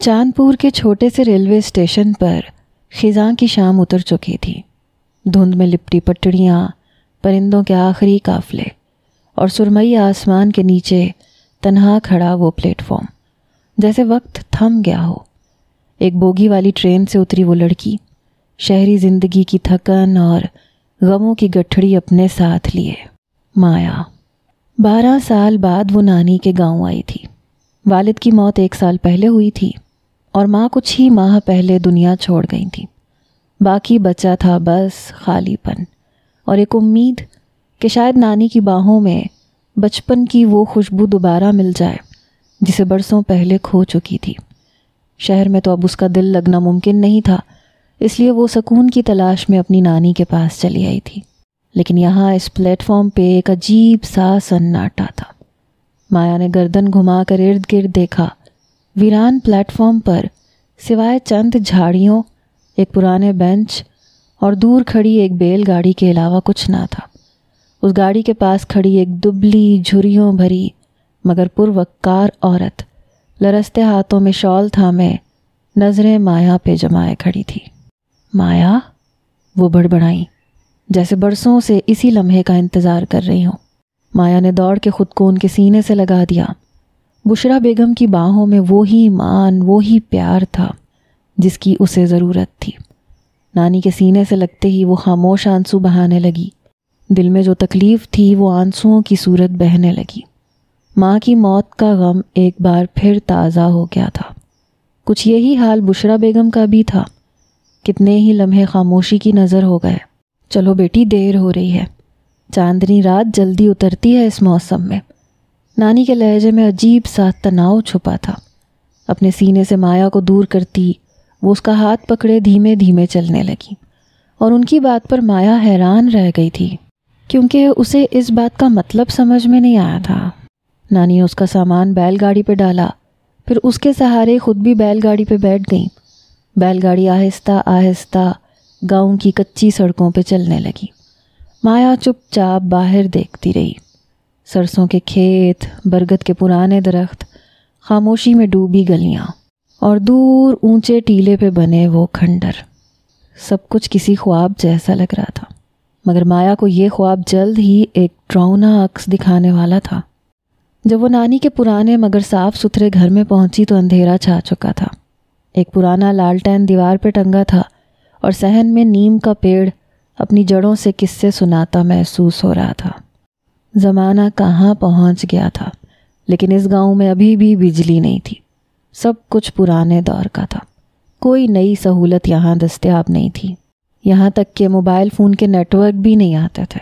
چاندپور کے چھوٹے سے ریلوے اسٹیشن پر خزاں کی شام اتر چکی تھی۔ دھند میں لپٹی پٹڑیاں، پرندوں کے آخری قافلے اور سرمئی آسمان کے نیچے تنہا کھڑا وہ پلیٹ فارم، جیسے وقت تھم گیا ہو۔ ایک بوگی والی ٹرین سے اتری وہ لڑکی، شہری زندگی کی تھکن اور غموں کی گٹھڑی اپنے ساتھ لیے۔ مایا 12 سال بعد وہ نانی کے گاؤں آئی تھی۔ والد کی موت 1 سال پہلے ہوئی تھی اور ماں کچھ ہی ماہ پہلے دنیا چھوڑ گئی تھی۔ باقی بچا تھا بس خالی پن اور ایک امید کہ شاید نانی کی باہوں میں بچپن کی وہ خوشبو دوبارہ مل جائے جسے برسوں پہلے کھو چکی تھی۔ شہر میں تو اب اس کا دل لگنا ممکن نہیں تھا، اس لیے وہ سکون کی تلاش میں اپنی نانی کے پاس چلی آئی تھی۔ لیکن یہاں اس پلیٹ فارم پہ ایک عجیب سا سناٹا تھا۔ مایا نے گردن گھما کر ارد گرد دیکھا۔ ویران پلیٹ فارم پر سوائے چند جھاڑیوں، ایک پرانے بینچ اور دور کھڑی ایک بیل گاڑی کے علاوہ کچھ نہ تھا۔ اس گاڑی کے پاس کھڑی ایک دبلی، جھریوں بھری مگر پروقار عورت لرزتے ہاتھوں میں شال تھامے نظریں مایا پہ جمائے کھڑی تھی۔ مایا، وہ بڑبڑائیں جیسے برسوں سے اسی لمحے کا انتظار کر رہی ہوں۔ مایا نے دوڑ کے خود کو ان کے سینے سے لگا دیا۔ بشرا بیگم کی باہوں میں وہی ایمان، وہی پیار تھا جس کی اسے ضرورت تھی۔ نانی کے سینے سے لگتے ہی وہ خاموش آنسو بہانے لگی۔ دل میں جو تکلیف تھی وہ آنسوؤں کی صورت بہنے لگی۔ ماں کی موت کا غم ایک بار پھر تازہ ہو گیا تھا۔ کچھ یہی حال بشرا بیگم کا بھی تھا۔ کتنے ہی لمحے خاموشی کی نظر ہو گئے۔ چلو بیٹی، دیر ہو رہی ہے، چاندنی رات جلدی اترتی ہے اس موسم میں۔ نانی کے لہجے میں عجیب سا تناؤ چھپا تھا۔ اپنے سینے سے مایا کو دور کرتی وہ اس کا ہاتھ پکڑے دھیمے دھیمے چلنے لگی، اور ان کی بات پر مایا حیران رہ گئی تھی کیونکہ اسے اس بات کا مطلب سمجھ میں نہیں آیا تھا۔ نانی نے اس کا سامان بیل گاڑی پہ ڈالا، پھر اس کے سہارے خود بھی بیل گاڑی پہ بیٹھ گئیں۔ بیل گاڑی آہستہ آہستہ گاؤں کی کچی سڑکوں پہ چلنے لگی۔ مایا چپ چاپ باہر دیکھتی رہی۔ سرسوں کے کھیت، برگد کے پرانے درخت، خاموشی میں ڈوبی گلیاں اور دور اونچے ٹیلے پہ بنے وہ کھنڈر، سب کچھ کسی خواب جیسا لگ رہا تھا، مگر مایا کو یہ خواب جلد ہی ایک ڈراؤنا عکس دکھانے والا تھا۔ جب وہ نانی کے پرانے مگر صاف ستھرے گھر میں پہنچی تو اندھیرا چھا چکا تھا۔ ایک پرانا لالٹین دیوار پہ ٹنگا تھا اور صحن میں نیم کا پیڑ اپنی جڑوں سے قصے سناتا محسوس ہو رہا تھا۔ زمانہ کہاں پہنچ گیا تھا، لیکن اس گاؤں میں ابھی بھی بجلی نہیں تھی۔ سب کچھ پرانے دور کا تھا۔ کوئی نئی سہولت یہاں دستیاب نہیں تھی، یہاں تک کہ موبائل فون کے نیٹ ورک بھی نہیں آتے تھے۔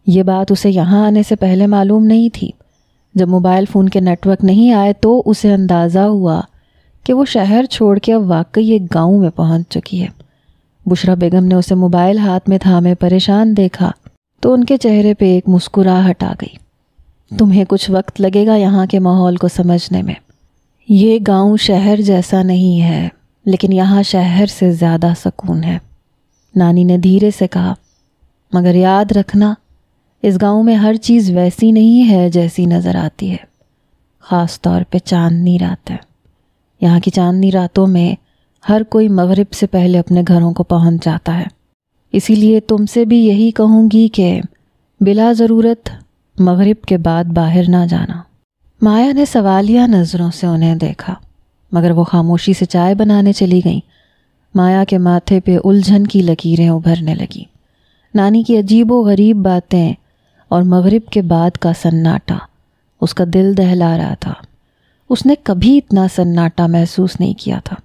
یہ بات اسے یہاں آنے سے پہلے معلوم نہیں تھی۔ جب موبائل فون کے نیٹ ورک نہیں آئے تو اسے اندازہ ہوا کہ وہ شہر چھوڑ کے اب واقعی ایک گاؤں میں پہنچ چکی ہے۔ بشرا بیگم نے اسے موبائل ہاتھ میں تھامے پریشان دیکھا تو ان کے چہرے پہ ایک مسکراہٹ آ گئی۔ تمہیں کچھ وقت لگے گا یہاں کے ماحول کو سمجھنے میں۔ یہ گاؤں شہر جیسا نہیں ہے، لیکن یہاں شہر سے زیادہ سکون ہے، نانی نے دھیرے سے کہا۔ مگر یاد رکھنا، اس گاؤں میں ہر چیز ویسی نہیں ہے جیسی نظر آتی ہے، خاص طور پہ چاندنی راتیں۔ یہاں کی چاندنی راتوں میں ہر کوئی مغرب سے پہلے اپنے گھروں کو پہنچ جاتا ہے۔ اسی لیے تم سے بھی یہی کہوں گی کہ بلا ضرورت مغرب کے بعد باہر نہ جانا۔ مایا نے سوالیہ نظروں سے انہیں دیکھا، مگر وہ خاموشی سے چائے بنانے چلی گئیں۔ مایا کے ماتھے پہ الجھن کی لکیریں ابھرنے لگیں۔ نانی کی عجیب و غریب باتیں اور مغرب کے بعد کا سناٹا اس کا دل دہلا رہا تھا۔ اس نے کبھی اتنا سناٹا محسوس نہیں کیا تھا۔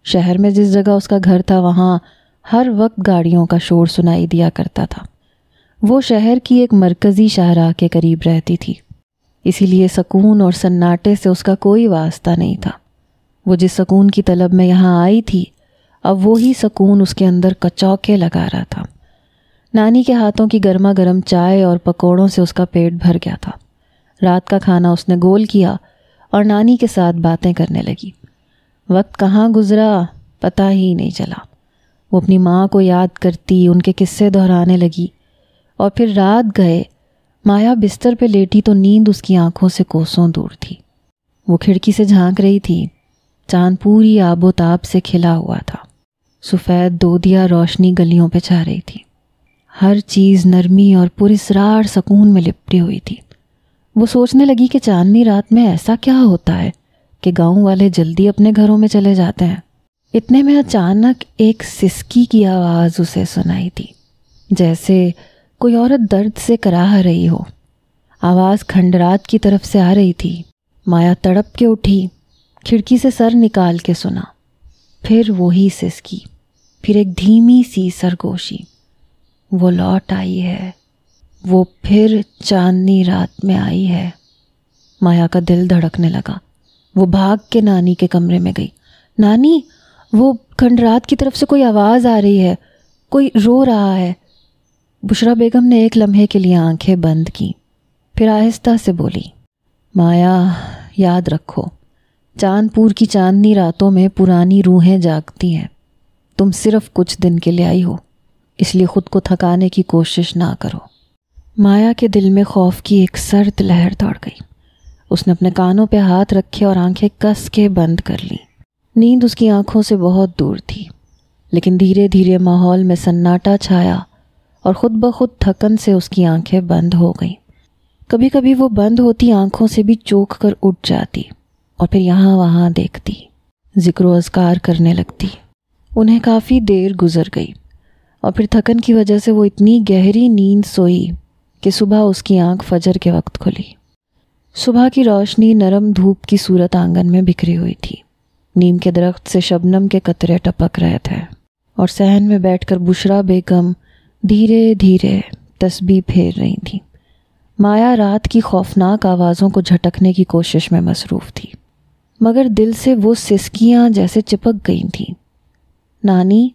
شہر میں جس جگہ اس کا گھر تھا وہاں ہر وقت گاڑیوں کا شور سنائی دیا کرتا تھا۔ وہ شہر کی ایک مرکزی شاہراہ کے قریب رہتی تھی، اسی لیے سکون اور سناٹے سے اس کا کوئی واسطہ نہیں تھا۔ وہ جس سکون کی طلب میں یہاں آئی تھی، اب وہی سکون اس کے اندر کچوکے لگا رہا تھا۔ نانی کے ہاتھوں کی گرما گرم چائے اور پکوڑوں سے اس کا پیٹ بھر گیا تھا۔ رات کا کھانا اس نے گول کیا اور نانی کے ساتھ باتیں کرنے لگی۔ وقت کہاں گزرا پتہ ہی نہیں چلا۔ وہ اپنی ماں کو یاد کرتی، ان کے قصے دہرانے لگی، اور پھر رات گئے۔ مایا بستر پہ لیٹی تو نیند اس کی آنکھوں سے کوسوں دور تھی۔ وہ کھڑکی سے جھانک رہی تھی۔ چاند پوری آب و تاب سے کھلا ہوا تھا۔ سفید دودیا روشنی گلیوں پہ چھا رہی تھی۔ ہر چیز نرمی اور پراسرار سکون میں لپٹی ہوئی تھی۔ وہ سوچنے لگی کہ چاندنی رات میں ایسا کیا ہوتا ہے کہ گاؤں والے جلدی اپنے گھروں میں چلے جاتے ہیں۔ اتنے میں اچانک ایک سسکی کی آواز اسے سنائی تھی، جیسے کوئی عورت درد سے کراہ رہی ہو۔ آواز کھنڈرات کی طرف سے آ رہی تھی۔ مایا تڑپ کے اٹھی، کھڑکی سے سر نکال کے سنا۔ پھر وہی سسکی، پھر ایک دھیمی سی سرگوشی۔ وہ لوٹ آئی ہے، وہ پھر چاندنی رات میں آئی ہے۔ مایا کا دل دھڑکنے لگا۔ وہ بھاگ کے نانی کے کمرے میں گئی۔ نانی، وہ کھنڈرات کی طرف سے کوئی آواز آ رہی ہے، کوئی رو رہا ہے۔ بشرا بیگم نے ایک لمحے کے لیے آنکھیں بند کی، پھر آہستہ سے بولی، مایا یاد رکھو، چاند پور کی چاندنی راتوں میں پرانی روحیں جاگتی ہیں۔ تم صرف کچھ دن کے لیے آئی ہو، اس لیے خود کو تھکانے کی کوشش نہ کرو۔ مایا کے دل میں خوف کی ایک سرد لہر دوڑ گئی۔ اس نے اپنے کانوں پہ ہاتھ رکھے اور آنکھیں کس کے بند کر لیں۔ نیند اس کی آنکھوں سے بہت دور تھی، لیکن دھیرے دھیرے ماحول میں سناٹا چھایا اور خود بخود تھکن سے اس کی آنکھیں بند ہو گئیں۔ کبھی کبھی وہ بند ہوتی آنکھوں سے بھی چونک کر اٹھ جاتی اور پھر یہاں وہاں دیکھتی، ذکر و اذکار کرنے لگتی۔ انہیں کافی دیر گزر گئی اور پھر تھکن کی وجہ سے وہ اتنی گہری نیند سوئی کہ صبح اس کی آنکھ فجر کے وقت کھلی۔ صبح کی روشنی نرم دھوپ کی صورت آنگن میں بکھری ہوئی تھی۔ نیم کے درخت سے شبنم کے قطرے ٹپک رہے تھے اور صحن میں بیٹھ کر بشرا بیگم دھیرے دھیرے تسبیح پھیر رہی تھیں۔ مایا رات کی خوفناک آوازوں کو جھٹکنے کی کوشش میں مصروف تھی، مگر دل سے وہ سسکیاں جیسے چپک گئی تھیں۔ نانی،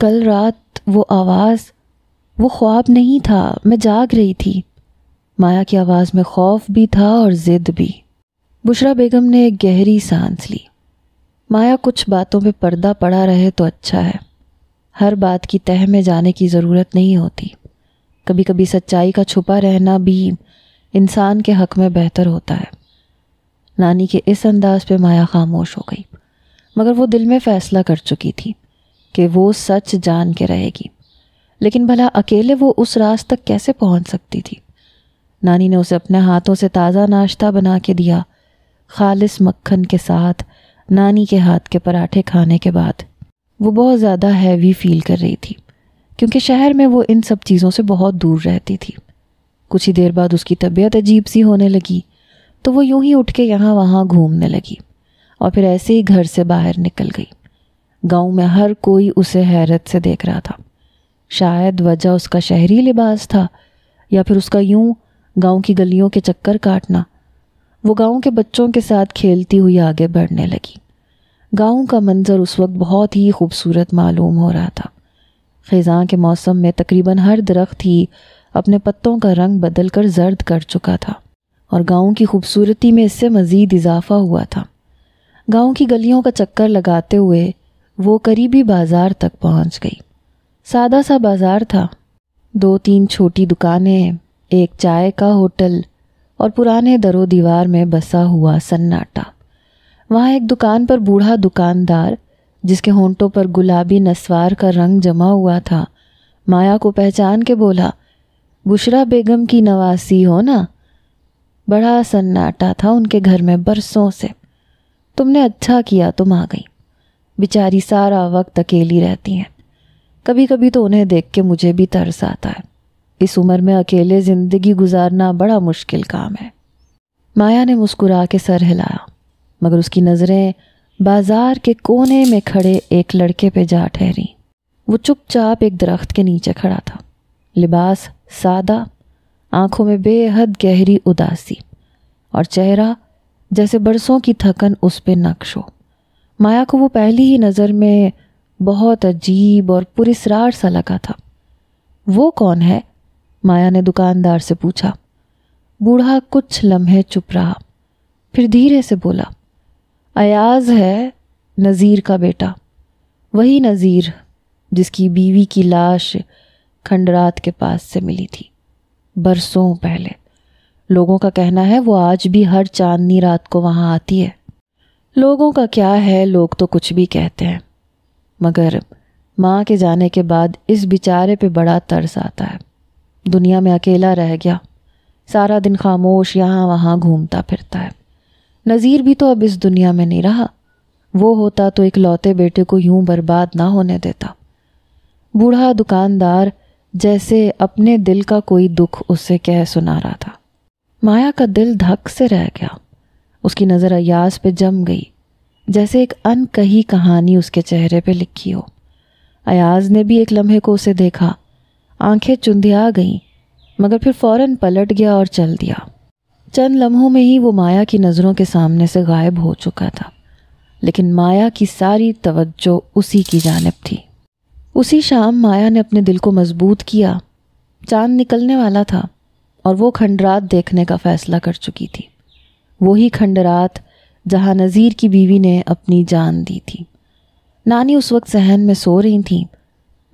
کل رات وہ آواز، وہ خواب نہیں تھا، میں جاگ رہی تھی۔ مایا کی آواز میں خوف بھی تھا اور ضد بھی۔ بشرا بیگم نے ایک گہری سانس لی۔ مایا، کچھ باتوں پہ پردہ پڑا رہے تو اچھا ہے۔ ہر بات کی تہہ میں جانے کی ضرورت نہیں ہوتی۔ کبھی کبھی سچائی کا چھپا رہنا بھی انسان کے حق میں بہتر ہوتا ہے۔ نانی کے اس انداز پہ مایا خاموش ہو گئی، مگر وہ دل میں فیصلہ کر چکی تھی کہ وہ سچ جان کے رہے گی۔ لیکن بھلا اکیلے وہ اس راز تک کیسے پہنچ سکتی تھی؟ نانی نے اسے اپنے ہاتھوں سے تازہ ناشتہ بنا کے دیا۔ خالص مکھن کے ساتھ نانی کے ہاتھ کے پراٹھے کھانے کے بعد وہ بہت زیادہ ہیوی فیل کر رہی تھی، کیونکہ شہر میں وہ ان سب چیزوں سے بہت دور رہتی تھی۔ کچھ ہی دیر بعد اس کی طبیعت عجیب سی ہونے لگی تو وہ یوں ہی اٹھ کے یہاں وہاں گھومنے لگی اور پھر ایسے ہی گھر سے باہر نکل گئی۔ گاؤں میں ہر کوئی اسے حیرت سے دیکھ رہا تھا۔ شاید وجہ اس کا شہری لباس تھا یا پھر اس کا یوں گاؤں کی گلیوں کے چکر کاٹنا۔ وہ گاؤں کے بچوں کے ساتھ کھیلتی ہوئی آگے بڑھنے لگی۔ گاؤں کا منظر اس وقت بہت ہی خوبصورت معلوم ہو رہا تھا۔ خزاں کے موسم میں تقریباً ہر درخت ہی اپنے پتوں کا رنگ بدل کر زرد کر چکا تھا اور گاؤں کی خوبصورتی میں اس سے مزید اضافہ ہوا تھا۔ گاؤں کی گلیوں کا چکر لگاتے ہوئے وہ قریبی بازار تک پہنچ گئی۔ سادہ سا بازار تھا، 2-3 چھوٹی دکانیں، ایک چائے کا ہوٹل اور پرانے در و دیوار میں بسا ہوا سناٹا۔ وہاں ایک دکان پر بوڑھا دکاندار، جس کے ہونٹوں پر گلابی نسوار کا رنگ جمع ہوا تھا، مایا کو پہچان کے بولا، بشرا بیگم کی نواسی ہو نا؟ بڑا سناٹا تھا ان کے گھر میں برسوں سے۔ تم نے اچھا کیا تم آ گئی، بیچاری سارا وقت اکیلی رہتی ہیں۔ کبھی کبھی تو انہیں دیکھ کے مجھے بھی ترس آتا ہے۔ اس عمر میں اکیلے زندگی گزارنا بڑا مشکل کام ہے۔ مایا نے مسکرا کے سر ہلایا، مگر اس کی نظریں بازار کے کونے میں کھڑے ایک لڑکے پہ جا ٹھہری۔ وہ چپ چاپ ایک درخت کے نیچے کھڑا تھا، لباس سادہ، آنکھوں میں بے حد گہری اداسی اور چہرہ جیسے برسوں کی تھکن اس پہ نقش ہو۔ مایا کو وہ پہلی ہی نظر میں بہت عجیب اور پراسرار سا لگا تھا۔ وہ کون ہے؟ مایا نے دکاندار سے پوچھا۔ بوڑھا کچھ لمحے چپ رہا، پھر دھیرے سے بولا، ایاز ہے، نذیر کا بیٹا، وہی نذیر جس کی بیوی کی لاش کھنڈرات کے پاس سے ملی تھی برسوں پہلے۔ لوگوں کا کہنا ہے وہ آج بھی ہر چاندنی رات کو وہاں آتی ہے۔ لوگوں کا کیا ہے، لوگ تو کچھ بھی کہتے ہیں، مگر ماں کے جانے کے بعد اس بیچارے پہ بڑا ترس آتا ہے۔ دنیا میں اکیلا رہ گیا، سارا دن خاموش یہاں وہاں گھومتا پھرتا ہے۔ نذیر بھی تو اب اس دنیا میں نہیں رہا، وہ ہوتا تو اکلوتے بیٹے کو یوں برباد نہ ہونے دیتا۔ بوڑھا دکاندار جیسے اپنے دل کا کوئی دکھ اسے کہہ سنا رہا تھا۔ مایا کا دل دھک سے رہ گیا، اس کی نظر ایاز پہ جم گئی، جیسے ایک ان کہی کہانی اس کے چہرے پہ لکھی ہو۔ ایاز نے بھی ایک لمحے کو اسے دیکھا، آنکھیں چندھیا گئیں، مگر پھر فوراً پلٹ گیا اور چل دیا۔ چند لمحوں میں ہی وہ مایا کی نظروں کے سامنے سے غائب ہو چکا تھا، لیکن مایا کی ساری توجہ اسی کی جانب تھی۔ اسی شام مایا نے اپنے دل کو مضبوط کیا۔ چاند نکلنے والا تھا اور وہ کھنڈرات دیکھنے کا فیصلہ کر چکی تھی، وہی کھنڈرات جہاں نذیر کی بیوی نے اپنی جان دی تھی۔ نانی اس وقت صحن میں سو رہی تھیں۔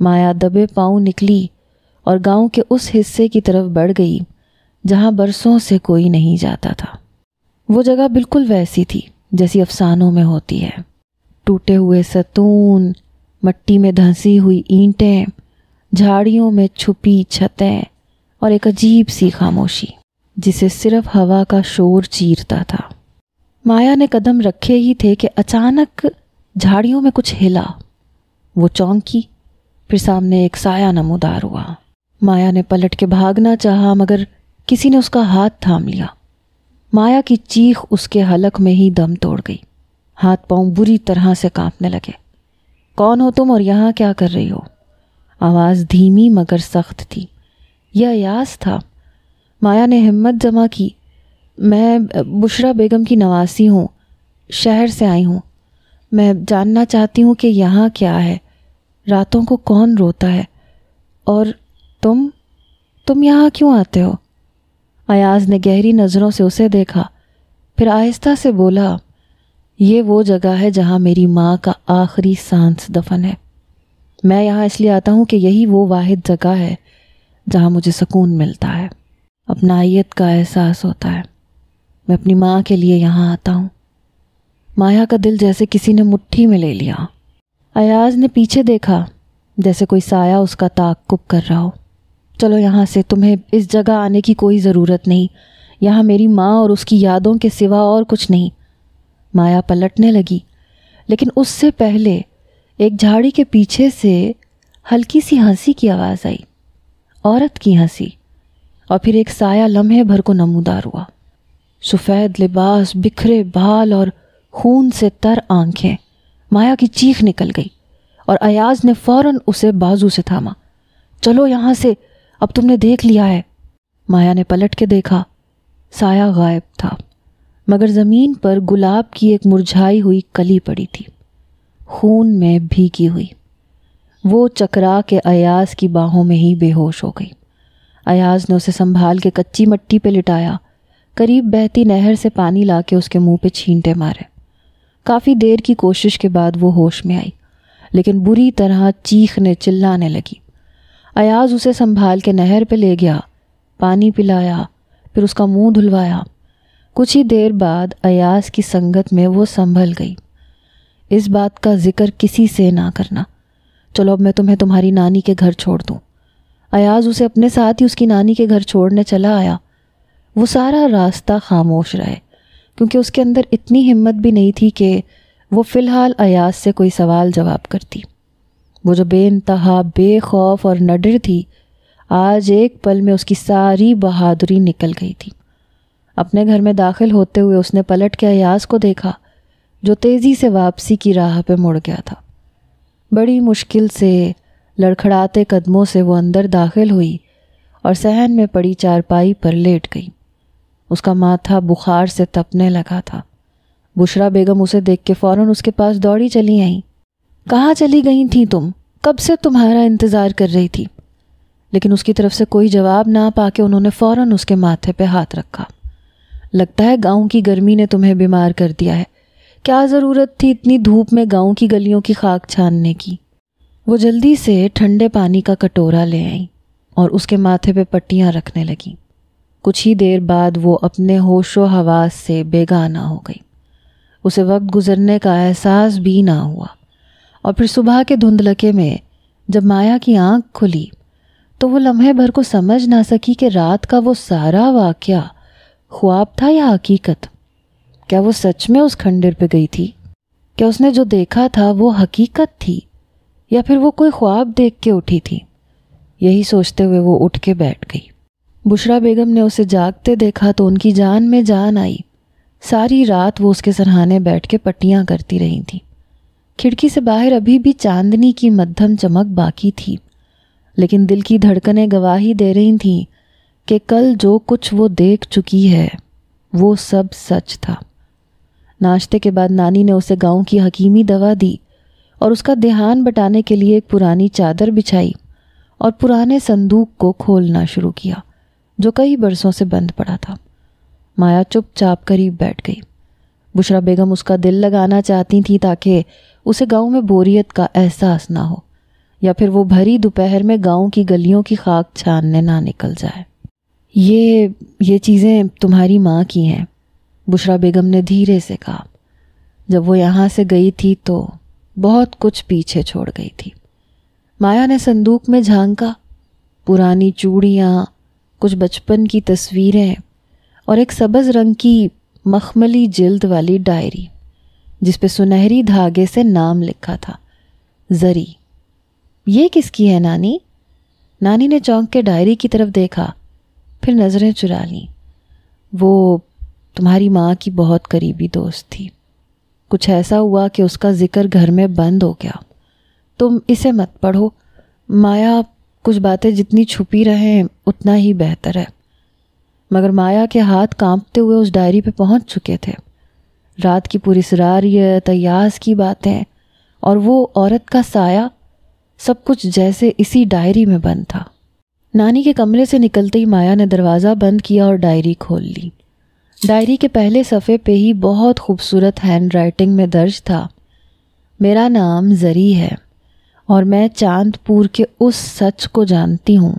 مایا دبے پاؤں نکلی اور گاؤں کے اس حصے کی طرف بڑھ گئی جہاں برسوں سے کوئی نہیں جاتا تھا۔ وہ جگہ بالکل ویسی تھی جیسی افسانوں میں ہوتی ہے، ٹوٹے ہوئے ستون، مٹی میں دھنسی ہوئی اینٹیں، جھاڑیوں میں چھپی چھتیں اور ایک عجیب سی خاموشی جسے صرف ہوا کا شور چیرتا تھا۔ مایا نے قدم رکھے ہی تھے کہ اچانک جھاڑیوں میں کچھ ہلا۔ وہ چونکی، پھر سامنے ایک سایہ نمودار ہوا۔ مایا نے پلٹ کے بھاگنا چاہا مگر کسی نے اس کا ہاتھ تھام لیا۔ مایا کی چیخ اس کے حلق میں ہی دم توڑ گئی، ہاتھ پاؤں بری طرح سے کانپنے لگے۔ کون ہو تم اور یہاں کیا کر رہی ہو؟ آواز دھیمی مگر سخت تھی۔ یہ ایاز تھا۔ مایا نے ہمت جمع کی۔ میں بشرا بیگم کی نواسی ہوں، شہر سے آئی ہوں۔ میں جاننا چاہتی ہوں کہ یہاں کیا ہے، راتوں کو کون روتا ہے، اور تم یہاں کیوں آتے ہو؟ ایاز نے گہری نظروں سے اسے دیکھا، پھر آہستہ سے بولا، یہ وہ جگہ ہے جہاں میری ماں کا آخری سانس دفن ہے۔ میں یہاں اس لیے آتا ہوں کہ یہی وہ واحد جگہ ہے جہاں مجھے سکون ملتا ہے، اپنائیت کا احساس ہوتا ہے۔ میں اپنی ماں کے لیے یہاں آتا ہوں۔ مایا کا دل جیسے کسی نے مٹھی میں لے لیا۔ ایاز نے پیچھے دیکھا، جیسے کوئی سایہ اس کا تعاقب کر رہا ہو۔ چلو یہاں سے، تمہیں اس جگہ آنے کی کوئی ضرورت نہیں، یہاں میری ماں اور اس کی یادوں کے سوا اور کچھ نہیں۔ مایا پلٹنے لگی، لیکن اس سے پہلے ایک جھاڑی کے پیچھے سے ہلکی سی ہنسی کی آواز آئی، عورت کی ہنسی، اور پھر ایک سایہ لمحے بھر کو نمودار ہوا۔ سفید لباس، بکھرے بال اور خون سے تر آنکھیں۔ مایا کی چیخ نکل گئی اور ایاز نے فوراً اسے بازو سے تھاما۔ چلو یہاں سے، اب تم نے دیکھ لیا ہے۔ مایا نے پلٹ کے دیکھا، سایہ غائب تھا، مگر زمین پر گلاب کی ایک مرجھائی ہوئی کلی پڑی تھی، خون میں بھیگی ہوئی۔ وہ چکرا کے ایاز کی باہوں میں ہی بے ہوش ہو گئی۔ ایاز نے اسے سنبھال کے کچی مٹی پہ لٹایا، قریب بہتی نہر سے پانی لا کے اس کے منہ پہ چھینٹے مارے۔ کافی دیر کی کوشش کے بعد وہ ہوش میں آئی، لیکن بری طرح چیخنے چلانے لگی۔ ایاز اسے سنبھال کے نہر پہ لے گیا، پانی پلایا، پھر اس کا منہ دھلوایا۔ کچھ ہی دیر بعد ایاز کی سنگت میں وہ سنبھل گئی۔ اس بات کا ذکر کسی سے نہ کرنا، چلو اب میں تمہیں تمہاری نانی کے گھر چھوڑ دوں۔ ایاز اسے اپنے ساتھ ہی اس کی نانی کے گھر چھوڑنے چلا آیا۔ وہ سارا راستہ خاموش رہے، کیونکہ اس کے اندر اتنی ہمت بھی نہیں تھی کہ وہ فی الحال ایاز سے کوئی سوال جواب کرتی۔ وہ جو بے انتہا بے خوف اور نڈر تھی، آج ایک پل میں اس کی ساری بہادری نکل گئی تھی۔ اپنے گھر میں داخل ہوتے ہوئے اس نے پلٹ کے ایاز کو دیکھا، جو تیزی سے واپسی کی راہ پہ مڑ گیا تھا۔ بڑی مشکل سے لڑکھڑاتے قدموں سے وہ اندر داخل ہوئی اور صحن میں پڑی چارپائی پر لیٹ گئی۔ اس کا ماتھا بخار سے تپنے لگا تھا۔ بشرا بیگم اسے دیکھ کے فوراً اس کے پاس دوڑی چلی آئیں۔ کہاں چلی گئی تھیں تم؟ کب سے تمہارا انتظار کر رہی تھی۔ لیکن اس کی طرف سے کوئی جواب نہ پا کے انہوں نے فوراً اس کے ماتھے پہ ہاتھ رکھا۔ لگتا ہے گاؤں کی گرمی نے تمہیں بیمار کر دیا ہے، کیا ضرورت تھی اتنی دھوپ میں گاؤں کی گلیوں کی خاک چھاننے کی۔ وہ جلدی سے ٹھنڈے پانی کا کٹورا لے آئیں اور اس کے ماتھے پہ پٹیاں رکھنے لگیں۔ کچھ ہی دیر بعد وہ اپنے ہوش و حواس سے بیگانہ ہو گئی۔ اسے وقت گزرنے کا احساس بھی نہ ہوا، اور پھر صبح کے دھندلکے میں جب مایا کی آنکھ کھلی تو وہ لمحے بھر کو سمجھ نہ سکی کہ رات کا وہ سارا واقعہ خواب تھا یا حقیقت۔ کیا وہ سچ میں اس کھنڈر پہ گئی تھی؟ کیا اس نے جو دیکھا تھا وہ حقیقت تھی یا پھر وہ کوئی خواب دیکھ کے اٹھی تھی؟ یہی سوچتے ہوئے وہ اٹھ کے بیٹھ گئی۔ بشرا بیگم نے اسے جاگتے دیکھا تو ان کی جان میں جان آئی۔ ساری رات وہ اس کے سرہانے بیٹھ کے پٹیاں کرتی رہی تھیں۔ کھڑکی سے باہر ابھی بھی چاندنی کی مدھم چمک باقی تھی، لیکن دل کی دھڑکنیں گواہی دے رہی تھیں کہ کل جو کچھ وہ دیکھ چکی ہے وہ سب سچ تھا۔ ناشتے کے بعد نانی نے اسے گاؤں کی حکیمی دوا دی اور اس کا دھیان بٹانے کے لیے ایک پرانی چادر بچھائی اور پرانے صندوق کو کھولنا شروع کیا جو کئی برسوں سے بند پڑا تھا۔ مایا چپ چاپ قریب بیٹھ گئی۔ بشرا بیگم اس کا دل لگانا چاہتی تھی تاکہ اسے گاؤں میں بوریت کا احساس نہ ہو، یا پھر وہ بھری دوپہر میں گاؤں کی گلیوں کی خاک چھاننے نہ نکل جائے۔ یہ چیزیں تمہاری ماں کی ہیں، بشرا بیگم نے دھیرے سے کہا۔ جب وہ یہاں سے گئی تھی تو بہت کچھ پیچھے چھوڑ گئی تھی۔ مایا نے صندوق میں جھانکا، پرانی چوڑیاں، کچھ بچپن کی تصویریں اور ایک سبز رنگ کی مخملی جلد والی ڈائری جس پہ سنہری دھاگے سے نام لکھا تھا، زری۔ یہ کس کی ہے نانی؟ نانی نے چونک کے ڈائری کی طرف دیکھا، پھر نظریں چرا لیں۔ وہ تمہاری ماں کی بہت قریبی دوست تھی۔ کچھ ایسا ہوا کہ اس کا ذکر گھر میں بند ہو گیا۔ تم اسے مت پڑھو مایا، کچھ باتیں جتنی چھپی رہیں اتنا ہی بہتر ہے۔ مگر مایا کے ہاتھ کانپتے ہوئے اس ڈائری پہ پہنچ چکے تھے۔ رات کی پراسراریت، ایاز کی باتیں اور وہ عورت کا سایہ، سب کچھ جیسے اسی ڈائری میں بند تھا۔ نانی کے کمرے سے نکلتے ہی مایا نے دروازہ بند کیا اور ڈائری کھول لی۔ ڈائری کے پہلے صفحے پہ ہی بہت خوبصورت ہینڈ رائٹنگ میں درج تھا، میرا نام زری ہے اور میں چاند پور کے اس سچ کو جانتی ہوں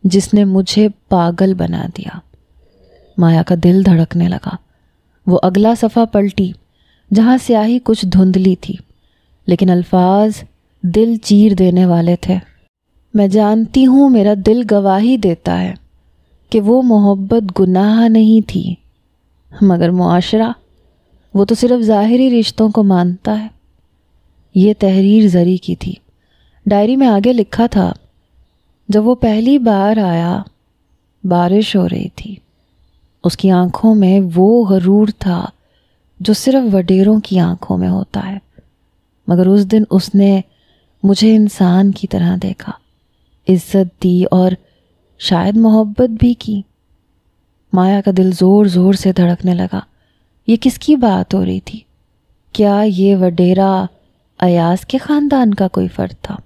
جس نے مجھے پاگل بنا دیا۔ مایا کا دل دھڑکنے لگا۔ وہ اگلا صفحہ پلٹی جہاں سیاہی کچھ دھندلی تھی، لیکن الفاظ دل چیر دینے والے تھے۔ میں جانتی ہوں، میرا دل گواہی دیتا ہے کہ وہ محبت گناہ نہیں تھی، مگر معاشرہ، وہ تو صرف ظاہری رشتوں کو مانتا ہے۔ یہ تحریر زری کی تھی۔ ڈائری میں آگے لکھا تھا، جب وہ پہلی بار آیا بارش ہو رہی تھی۔ اس کی آنکھوں میں وہ غرور تھا جو صرف وڈیروں کی آنکھوں میں ہوتا ہے، مگر اس دن اس نے مجھے انسان کی طرح دیکھا، عزت دی اور شاید محبت بھی کی۔ مایا کا دل زور زور سے دھڑکنے لگا۔ یہ کس کی بات ہو رہی تھی؟ کیا یہ وڈیرا ایاز کے خاندان کا کوئی فرد تھا؟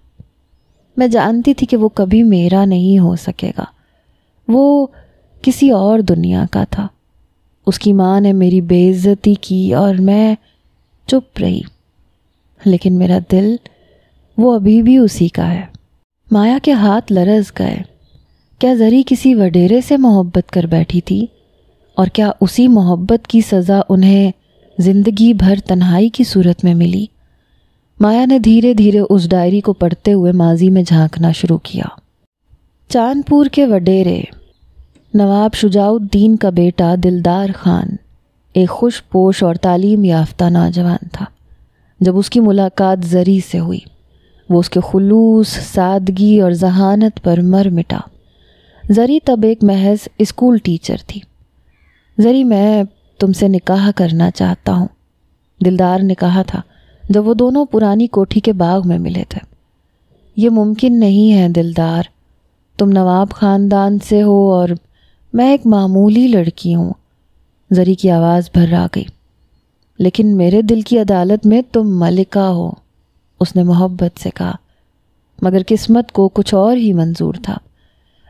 میں جانتی تھی کہ وہ کبھی میرا نہیں ہو سکے گا، وہ کسی اور دنیا کا تھا۔ اس کی ماں نے میری بے عزتی کی اور میں چپ رہی، لیکن میرا دل وہ ابھی بھی اسی کا ہے۔ مایا کے ہاتھ لرز گئے۔ کیا زری کسی وڈیرے سے محبت کر بیٹھی تھی؟ اور کیا اسی محبت کی سزا انہیں زندگی بھر تنہائی کی صورت میں ملی؟ مایا نے دھیرے دھیرے اس ڈائری کو پڑھتے ہوئے ماضی میں جھانکنا شروع کیا۔ چاند پور کے وڈیرے، نواب شجاع الدین کا بیٹا دلدار خان ایک خوش پوش اور تعلیم یافتہ نوجوان تھا۔ جب اس کی ملاقات زری سے ہوئی، وہ اس کے خلوص، سادگی اور ذہانت پر مر مٹا۔ زری تب ایک محض اسکول ٹیچر تھی۔ زری، میں تم سے نکاح کرنا چاہتا ہوں، دلدار نے کہا تھا جب وہ دونوں پرانی کوٹھی کے باغ میں ملے تھے۔ یہ ممکن نہیں ہے دلدار، تم نواب خاندان سے ہو اور میں ایک معمولی لڑکی ہوں۔ زری کی آواز بھرا گئی۔ لیکن میرے دل کی عدالت میں تم ملکہ ہو، اس نے محبت سے کہا، مگر قسمت کو کچھ اور ہی منظور تھا۔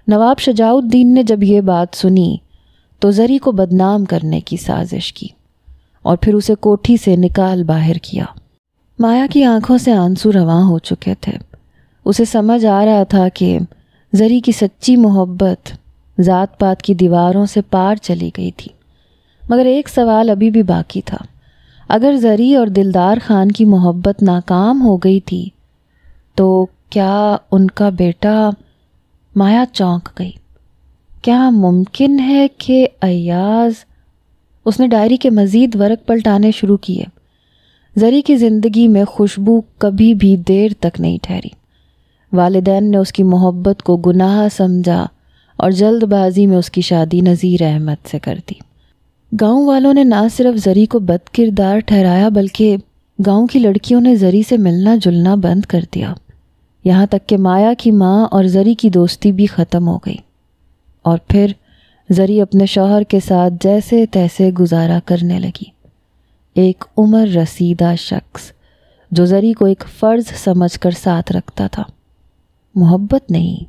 نواب شجاع الدین نے جب یہ بات سنی تو زری کو بدنام کرنے کی سازش کی اور پھر اسے کوٹھی سے نکال باہر کیا۔ مایا کی آنکھوں سے آنسو رواں ہو چکے تھے۔ اسے سمجھ آ رہا تھا کہ زری کی سچی محبت ذات پات کی دیواروں سے پار چلی گئی تھی، مگر ایک سوال ابھی بھی باقی تھا۔ اگر زری اور دلدار خان کی محبت ناکام ہو گئی تھی تو کیا ان کا بیٹا؟ مایا چونک گئی۔ کیا ممکن ہے کہ ایاز؟ اس نے ڈائری کے مزید ورق پلٹانے شروع کیے۔ زری کی زندگی میں خوشبو کبھی بھی دیر تک نہیں ٹھہری۔ والدین نے اس کی محبت کو گناہ سمجھا اور جلد بازی میں اس کی شادی نذیر احمد سے کر دی۔ گاؤں والوں نے نہ صرف زری کو بد کردار ٹھہرایا بلکہ گاؤں کی لڑکیوں نے زری سے ملنا جلنا بند کر دیا، یہاں تک کہ مایا کی ماں اور زری کی دوستی بھی ختم ہو گئی۔ اور پھر زری اپنے شوہر کے ساتھ جیسے تیسے گزارا کرنے لگی، ایک عمر رسیدہ شخص جو زری کو ایک فرض سمجھ کر ساتھ رکھتا تھا، محبت نہیں۔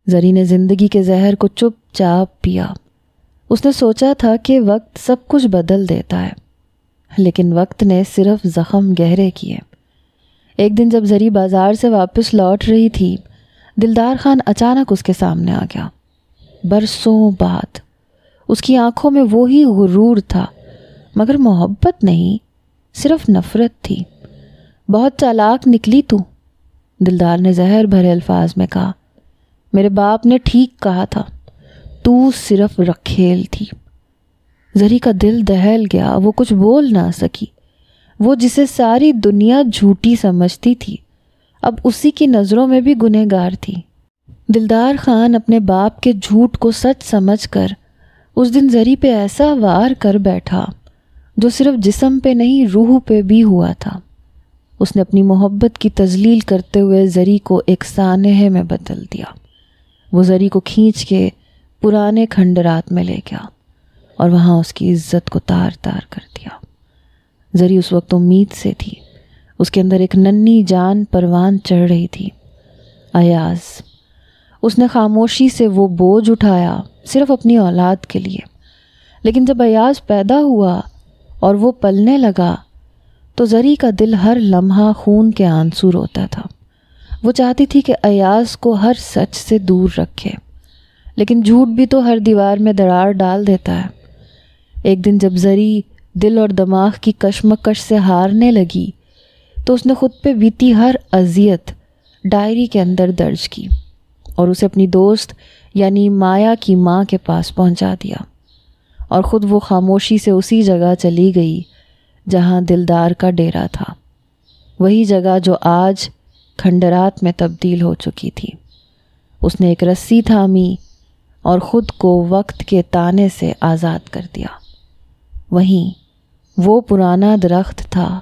زری نے زندگی کے زہر کو چپ چاپ پیا۔ اس نے سوچا تھا کہ وقت سب کچھ بدل دیتا ہے، لیکن وقت نے صرف زخم گہرے کیے۔ ایک دن جب زری بازار سے واپس لوٹ رہی تھی، دلدار خان اچانک اس کے سامنے آ گیا۔ برسوں بعد اس کی آنکھوں میں وہی غرور تھا، مگر محبت نہیں، صرف نفرت تھی۔ بہت چالاک نکلی تو، دلدار نے زہر بھرے الفاظ میں کہا۔ میرے باپ نے ٹھیک کہا تھا، تو صرف رکھیل تھی۔ زری کا دل دہل گیا، وہ کچھ بول نہ سکی۔ وہ جسے ساری دنیا جھوٹی سمجھتی تھی، اب اسی کی نظروں میں بھی گنہگار تھی۔ دلدار خان اپنے باپ کے جھوٹ کو سچ سمجھ کر اس دن زری پہ ایسا وار کر بیٹھا جو صرف جسم پہ نہیں روح پہ بھی ہوا تھا۔ اس نے اپنی محبت کی تذلیل کرتے ہوئے زری کو ایک سانحے میں بدل دیا۔ وہ زری کو کھینچ کے پرانے کھنڈرات میں لے گیا اور وہاں اس کی عزت کو تار تار کر دیا۔ زری اس وقت امید سے تھی، اس کے اندر ایک ننھی جان پروان چڑھ رہی تھی، ایاز۔ اس نے خاموشی سے وہ بوجھ اٹھایا صرف اپنی اولاد کے لیے، لیکن جب ایاز پیدا ہوا اور وہ پلنے لگا تو زری کا دل ہر لمحہ خون کے آنسو روتا تھا۔ وہ چاہتی تھی کہ ایاز کو ہر سچ سے دور رکھے، لیکن جھوٹ بھی تو ہر دیوار میں دراڑ ڈال دیتا ہے۔ ایک دن جب زری دل اور دماغ کی کشمکش سے ہارنے لگی تو اس نے خود پہ بیتی ہر اذیت ڈائری کے اندر درج کی اور اسے اپنی دوست یعنی مایا کی ماں کے پاس پہنچا دیا، اور خود وہ خاموشی سے اسی جگہ چلی گئی جہاں دلدار کا ڈیرا تھا، وہی جگہ جو آج کھنڈرات میں تبدیل ہو چکی تھی۔ اس نے ایک رسی تھامی اور خود کو وقت کے تانے سے آزاد کر دیا۔ وہیں وہ پرانا درخت تھا،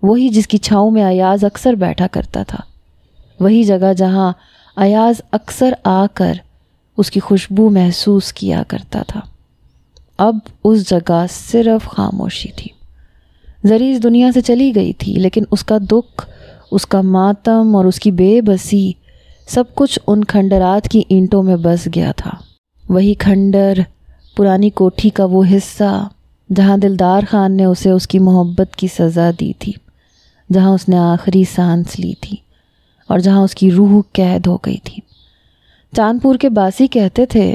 وہی جس کی چھاؤں میں ایاز اکثر بیٹھا کرتا تھا، وہی جگہ جہاں ایاز اکثر آ کر اس کی خوشبو محسوس کیا کرتا تھا۔ اب اس جگہ صرف خاموشی تھی۔ زری اس دنیا سے چلی گئی تھی، لیکن اس کا دکھ، اس کا ماتم اور اس کی بے بسی سب کچھ ان کھنڈرات کی اینٹوں میں بس گیا تھا۔ وہی کھنڈر، پرانی کوٹھی کا وہ حصہ جہاں دلدار خان نے اسے اس کی محبت کی سزا دی تھی، جہاں اس نے آخری سانس لی تھی اور جہاں اس کی روح قید ہو گئی تھی۔ چاندپور کے باسی کہتے تھے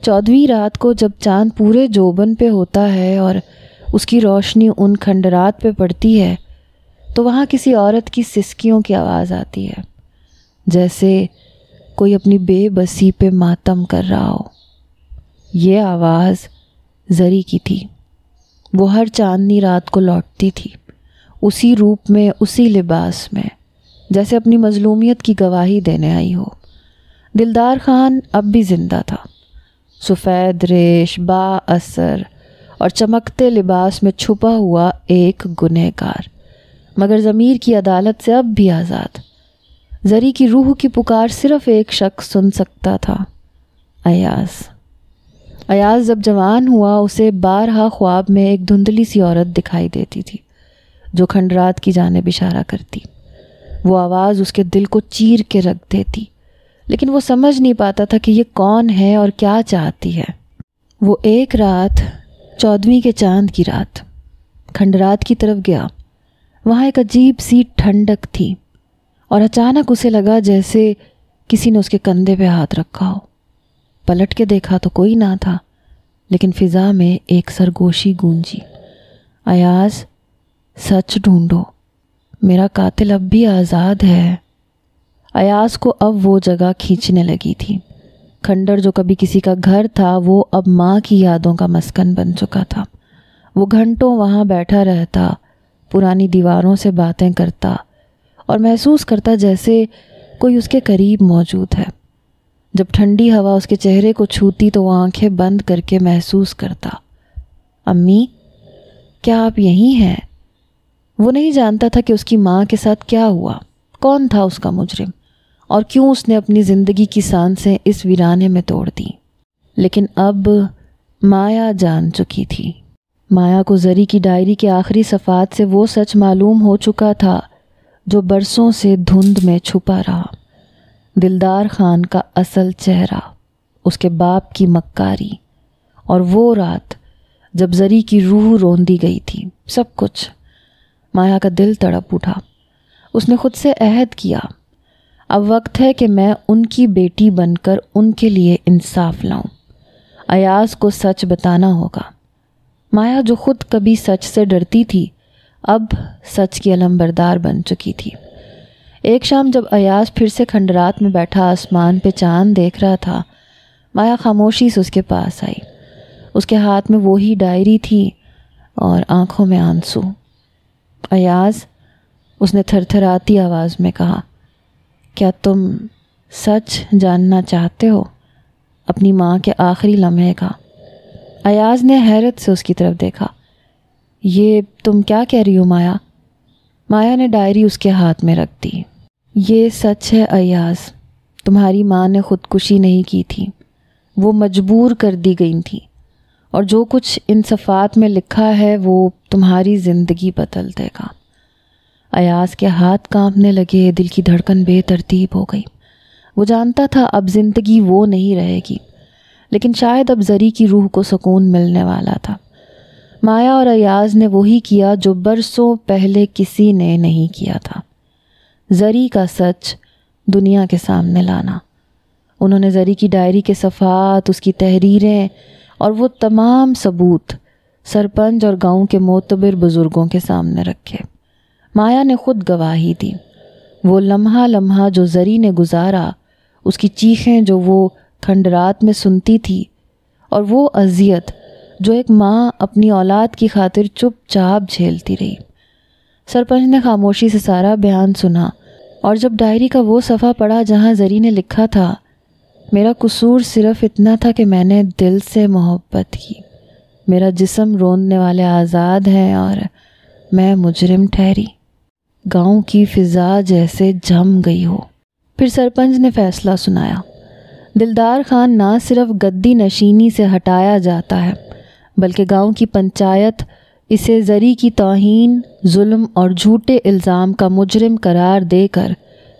14ویں رات کو جب چاند پورے جوبن پہ ہوتا ہے اور اس کی روشنی ان کھنڈرات پہ پڑتی ہے تو وہاں کسی عورت کی سسکیوں کی آواز آتی ہے، جیسے کوئی اپنی بے بسی پہ ماتم کر رہا ہو۔ یہ آواز زری کی تھی۔ وہ ہر چاندنی رات کو لوٹتی تھی، اسی روپ میں، اسی لباس میں، جیسے اپنی مظلومیت کی گواہی دینے آئی ہو۔ دلدار خان اب بھی زندہ تھا، سفید ریش، با اثر اور چمکتے لباس میں چھپا ہوا ایک گنہگار، مگر ضمیر کی عدالت سے اب بھی آزاد۔ زری کی روح کی پکار صرف ایک شخص سن سکتا تھا، ایاز۔ ایاز جب جوان ہوا اسے بارہا خواب میں ایک دھندلی سی عورت دکھائی دیتی تھی جو کھنڈرات کی جانب اشارہ کرتی۔ وہ آواز اس کے دل کو چیر کے رکھ دیتی، لیکن وہ سمجھ نہیں پاتا تھا کہ یہ کون ہے اور کیا چاہتی ہے۔ وہ ایک رات 14ویں کے چاند کی رات کھنڈرات کی طرف گیا۔ وہاں ایک عجیب سی ٹھنڈک تھی اور اچانک اسے لگا جیسے کسی نے اس کے کندھے پہ ہاتھ رکھا ہو۔ پلٹ کے دیکھا تو کوئی نہ تھا، لیکن فضا میں ایک سرگوشی گونجی، ایاز سچ ڈھونڈو، میرا قاتل اب بھی آزاد ہے۔ ایاز کو اب وہ جگہ کھینچنے لگی تھی۔ کھنڈر جو کبھی کسی کا گھر تھا وہ اب ماں کی یادوں کا مسکن بن چکا تھا۔ وہ گھنٹوں وہاں بیٹھا رہتا، پرانی دیواروں سے باتیں کرتا اور محسوس کرتا جیسے کوئی اس کے قریب موجود ہے۔ جب ٹھنڈی ہوا اس کے چہرے کو چھوتی تو وہ آنکھیں بند کر کے محسوس کرتا، امی کیا آپ یہیں ہیں؟ وہ نہیں جانتا تھا کہ اس کی ماں کے ساتھ کیا ہوا، کون تھا اس کا مجرم، اور کیوں اس نے اپنی زندگی کی سانسیں اس ویرانے میں توڑ دیں۔ لیکن اب مایا جان چکی تھی۔ مایا کو زری کی ڈائری کے آخری صفحات سے وہ سچ معلوم ہو چکا تھا جو برسوں سے دھند میں چھپا رہا۔ دلدار خان کا اصل چہرہ، اس کے باپ کی مکاری، اور وہ رات جب زری کی روح روندی گئی تھی، سب کچھ۔ مایا کا دل تڑپ اٹھا۔ اس نے خود سے عہد کیا، اب وقت ہے کہ میں ان کی بیٹی بن کر ان کے لیے انصاف لاؤں۔ ایاز کو سچ بتانا ہوگا۔ مایا جو خود کبھی سچ سے ڈرتی تھی اب سچ کی علمبردار بن چکی تھی۔ ایک شام جب ایاز پھر سے کھنڈرات میں بیٹھا آسمان پہ چاند دیکھ رہا تھا، مایا خاموشی سے اس کے پاس آئی۔ اس کے ہاتھ میں وہی ڈائری تھی اور آنکھوں میں آنسو۔ ایاز، اس نے تھر تھراتی آواز میں کہا، کیا تم سچ جاننا چاہتے ہو؟ اپنی ماں کے آخری لمحے کا۔ ایاز نے حیرت سے اس کی طرف دیکھا۔ یہ تم کیا کہہ رہی ہو مایا؟ مایا نے ڈائری اس کے ہاتھ میں رکھ دی۔ یہ سچ ہے ایاز، تمہاری ماں نے خودکشی نہیں کی تھی، وہ مجبور کر دی گئی تھی، اور جو کچھ ان صفحات میں لکھا ہے وہ تمہاری زندگی بدل دے گا۔ ایاز کے ہاتھ کانپنے لگے، دل کی دھڑکن بے ترتیب ہو گئی۔ وہ جانتا تھا اب زندگی وہ نہیں رہے گی، لیکن شاید اب زری کی روح کو سکون ملنے والا تھا۔ مایا اور ایاز نے وہی کیا جو برسوں پہلے کسی نے نہیں کیا تھا، زری کا سچ دنیا کے سامنے لانا۔ انہوں نے زری کی ڈائری کے صفحات، اس کی تحریریں اور وہ تمام ثبوت سرپنچ اور گاؤں کے معتبر بزرگوں کے سامنے رکھے۔ مایا نے خود گواہی دی۔ وہ لمحہ لمحہ جو زری نے گزارا، اس کی چیخیں جو وہ کھنڈرات میں سنتی تھی، اور وہ اذیت جو ایک ماں اپنی اولاد کی خاطر چپ چاپ جھیلتی رہی۔ سرپنچ نے خاموشی سے سارا بیان سنا، اور جب ڈائری کا وہ صفحہ پڑھا جہاں زری نے لکھا تھا، میرا قصور صرف اتنا تھا کہ میں نے دل سے محبت کی، میرا جسم روندنے والے آزاد ہیں اور میں مجرم ٹھہری، گاؤں کی فضا جیسے جم گئی ہو۔ پھر سرپنچ نے فیصلہ سنایا، دلدار خان نہ صرف گدی نشینی سے ہٹایا جاتا ہے بلکہ گاؤں کی پنچایت اسے زری کی توہین، ظلم اور جھوٹے الزام کا مجرم قرار دے کر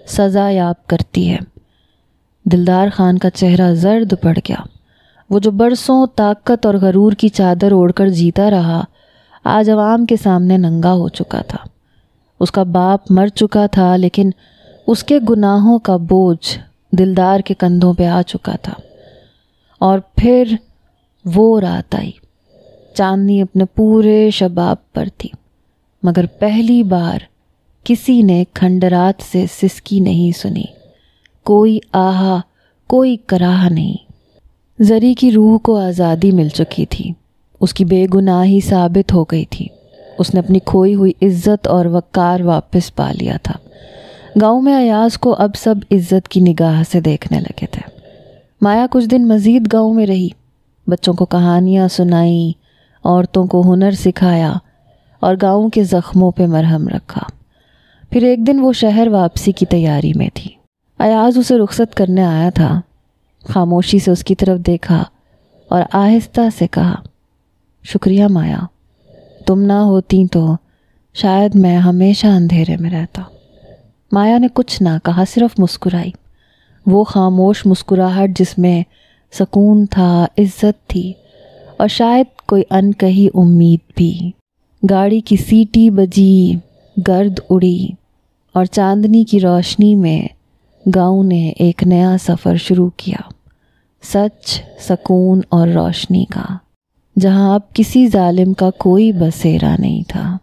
سزا یاب کرتی ہے۔ دلدار خان کا چہرہ زرد پڑ گیا۔ وہ جو برسوں طاقت اور غرور کی چادر اوڑھ کر جیتا رہا، آج عوام کے سامنے ننگا ہو چکا تھا۔ اس کا باپ مر چکا تھا، لیکن اس کے گناہوں کا بوجھ دلدار کے کندھوں پہ آ چکا تھا۔ اور پھر وہ رات آئی، چاندنی اپنے پورے شباب پر تھی، مگر پہلی بار کسی نے کھنڈرات سے سسکی نہیں سنی، کوئی آہا، کوئی کراہ نہیں۔ زری کی روح کو آزادی مل چکی تھی، اس کی بے گناہی ثابت ہو گئی تھی، اس نے اپنی کھوئی ہوئی عزت اور وقار واپس پا لیا تھا۔ گاؤں میں ایاز کو اب سب عزت کی نگاہ سے دیکھنے لگے تھے۔ مایا کچھ دن مزید گاؤں میں رہی، بچوں کو کہانیاں سنائیں، عورتوں کو ہنر سکھایا اور گاؤں کے زخموں پہ مرہم رکھا۔ پھر ایک دن وہ شہر واپسی کی تیاری میں تھی۔ ایاز اسے رخصت کرنے آیا تھا، خاموشی سے اس کی طرف دیکھا اور آہستہ سے کہا، شکریہ مایا، تم نہ ہوتی تو شاید میں ہمیشہ اندھیرے میں رہتا۔ مایا نے کچھ نہ کہا، صرف مسکرائی، وہ خاموش مسکراہٹ جس میں سکون تھا، عزت تھی اور شاید کوئی انکہی امید بھی۔ گاڑی کی سیٹی بجی، گرد اڑی اور چاندنی کی روشنی میں گاؤں نے ایک نیا سفر شروع کیا، سچ، سکون اور روشنی کا، جہاں اب کسی ظالم کا کوئی بسیرا نہیں تھا۔